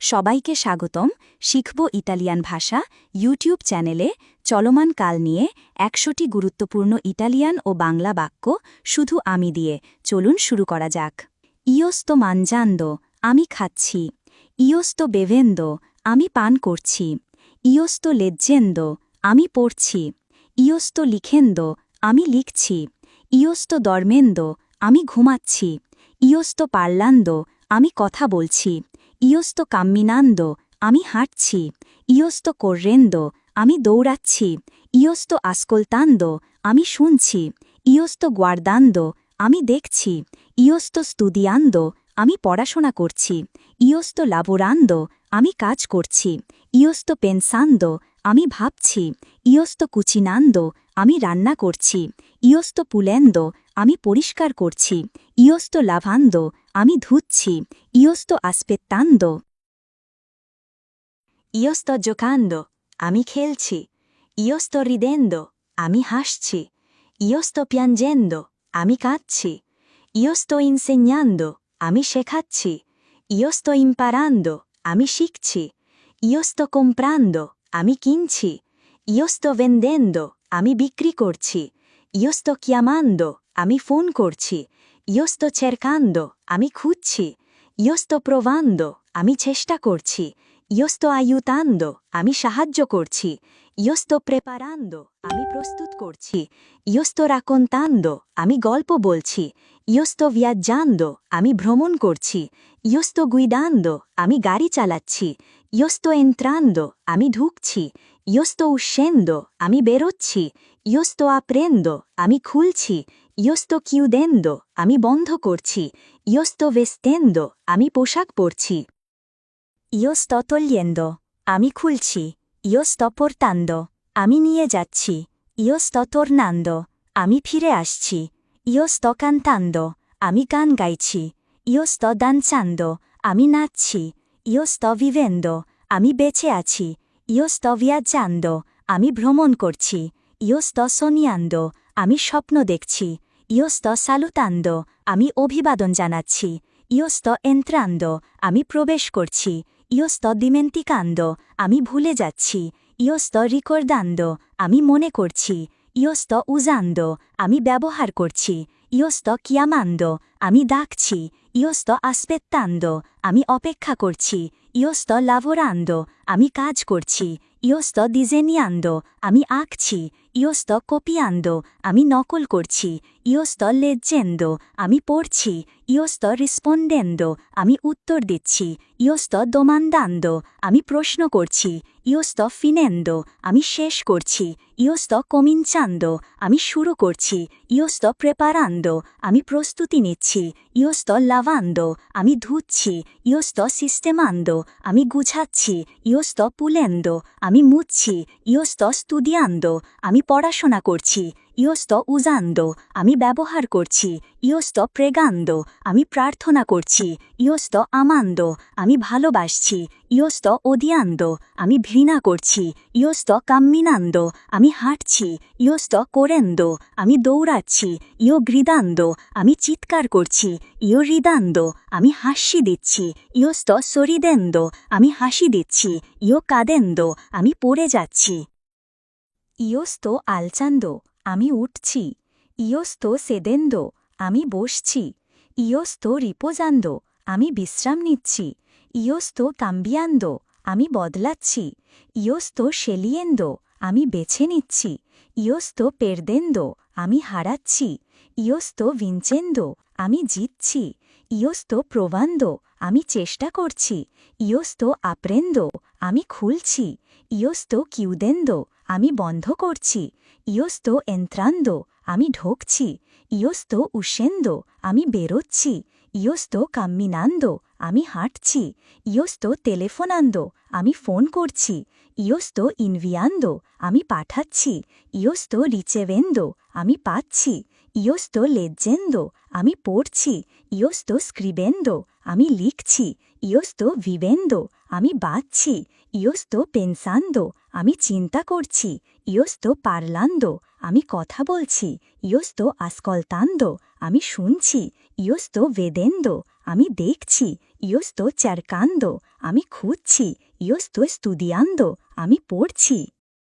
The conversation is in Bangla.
সবাইকে স্বাগতম শিখব ইটালিয়ান ভাষা ইউটিউব চ্যানেলে চলমান কাল নিয়ে ১০০টি গুরুত্বপূর্ণ ইটালিয়ান ও বাংলা বাক্য শুধু আমি দিয়ে চলুন শুরু করা যাক। ইয়োস্তো মানজান্দো, আমি খাচ্ছি। ইয়োস্তো বেভেন্দো, আমি পান করছি। ইয়োস্তো লেজ্জেন্দো, আমি পড়ছি। ইয়োস্তো লিখেন্দো, আমি লিখছি। ইয়োস্তো দরমেন্দো, আমি ঘুমাচ্ছি। ইয়োস্তো পার্লান্দো, আমি কথা বলছি। ইয়োস্তো কাম্মিনান্দো, আমি হাঁটছি। ইয়োস্তো কোর্রেন্দো, আমি দৌড়াচ্ছি। ইয়োস্তো আসকোলতান্দো, আমি শুনছি। ইয়োস্তো গুয়ার্দান্দো, আমি দেখছি। ইয়োস্তো স্তুদিয়ান্দো, আমি পড়াশোনা করছি। ইয়োস্তো লাবোরান্দো, আমি কাজ করছি। ইয়োস্তো পেনসান্দো, আমি ভাবছি। ইয়োস্তো কুচিনান্দো, আমি রান্না করছি। ইয়োস্তো পুলেন্দো, আমি পরিষ্কার করছি। ইয়োস্তো লাভান্দো, আমি ধুচ্ছি। ইয়োস্তো আসপেত্তান্দো, ইয়োস্তো জোকান্দো, আমি খেলছি। ইয়োস্তো রিদেন্দো, আমি হাসছি। ইয়োস্তো পিয়াঞ্জেন্দো, আমি কাঁদছি। ইয়োস্তো ইনসেঞ্জান্দো, আমি শেখাচ্ছি। ইয়োস্তো ইম্পারান্দো, আমি শিখছি। ইয়োস্তো কোম্প্রান্দো, আমি কিনছি। ইয়োস্তো ভেন্দেন্দো, আমি বিক্রি করছি। ইয়োস্তো চিয়ামান্দো, আমি ফোন করছি। ইয়োস্তো চেরকান্দো, আমি খুঁজছি। ইয়োস্তো প্রোভান্দো, আমি চেষ্টা করছি। ইয়োস্তো আইউতান্দো, আমি সাহায্য করছি। ইয়োস্তো প্রেপারান্দো, আমি প্রস্তুত করছি। ইয়োস্তো রাকন্তান্দো, আমি গল্প বলছি। ইয়োস্তো ভিয়াজ্জান্দো, আমি ভ্রমণ করছি। ইয়োস্তো গুইদান্দো, আমি গাড়ি চালাচ্ছি। ইয়োস্তো এন্ত্রান্দো, আমি ঢুকছি। ইয়োস্তো উস্সেন্দো, আমি বেরোচ্ছি। ইয়োস্তো আপ্রেন্দো, আমি খুলছি। ইয়োস্তো কিউদেন্দো, আমি বন্ধ করছি। ইয়োস্তো ভেস্তেন্দো, আমি পোশাক পরছি। Io sto togliendo, আমি খুলছি। Io sto portando, আমি নিয়ে যাচ্ছি। Io sto tornando, আমি ফিরে আসছি। Io sto cantando, আমি গান গাইছি। Io sto danzando, আমি নাচছি। Io sto vivendo, আমি বেঁচে আছি। Io sto viaggiando, আমি ভ্রমণ করছি। Io sto sognando, আমি স্বপ্ন দেখছি। Io sto salutando, আমি অভিবাদন জানাচ্ছি। Io sto entrando, আমি প্রবেশ করছি। Io sto dimenticando, আমি ভুলে যাচ্ছি। Io sto ricordando, আমি মনে করছি। Io sto usando, আমি ব্যবহার করছি। Io sto chiamando, আমি ডাকছি। Io sto aspettando, আমি অপেক্ষা করছি। Io sto lavorando, আমি কাজ করছি। Io sto disegnando, আমি আঁকছি। Io sto copiando, আমি নকল করছি। Io sto leggendo, আমি পড়ছি। Io sto rispondendo, আমি উত্তর দিচ্ছি। Io sto domandando, আমি প্রশ্ন করছি। Io sto finendo, আমি শেষ করছি। Io sto cominciando, আমি শুরু করছি। Io sto preparando, আমি প্রস্তুতি নিচ্ছি। Io sto lavando, আমি ধুচ্ছি। Io sto sistemando, আমি গুছাচ্ছি। Io sto pulendo, আমি মুছছি। Io sto studiando, আমি পড়াশোনা করছি। Io sto usando, আমি ব্যবহার করছি। Io sto pregando, আমি প্রার্থনা করছি। Io sto amando, আমি ভালোবাসছি। Io sto odiando, আমি ঘৃণা করছি। Io sto camminando, আমি হাঁটছি। Io sto correndo, আমি দৌড়াচ্ছি। Io gridando, আমি চিৎকার করছি। Io ridando, আমি হাসি দিচ্ছি। Io sto sorridendo, আমি হাসি দিচ্ছি। Io cadendo, আমি পড়ে যাচ্ছি। Io sto alzando, আমি উঠছি। Io sto sedendo, আমি বসছি। Io sto riposando, আমি বিশ্রাম নিচ্ছি। Io sto cambiando, আমি বদলাচ্ছি। Io sto scegliendo, আমি বেছে নিচ্ছি। Io sto perdendo, আমি হারাচ্ছি। Io sto vincendo, আমি জিতছি। Io sto provando, আমি চেষ্টা করছি। Io sto aprendo, আমি খুলছি। Io sto chiudendo, আমি বন্ধ করছি। Io sto entrando, আমি ঢুকছি। Io sto uscendo, আমি বেরোচ্ছি। Io sto camminando, আমি হাঁটছি। Io sto telefonando, আমি ফোন করছি। Io sto inviando, আমি পাঠাচ্ছি। Io sto ricevendo, আমি পাচ্ছি। Io sto leggendo, আমি পড়ছি। Io sto scrivendo, আমি লিখছি। Io sto vivendo, আমি বাঁচছি। Io sto pensando, আমি চিন্তা করছি। Io sto parlando, আমি কথা বলছি। Io sto ascoltando, আমি শুনছি। Io sto vedendo, আমি দেখছি। Io sto cercando, আমি খুঁজছি. Io sto studiando, আমি পড়ছি.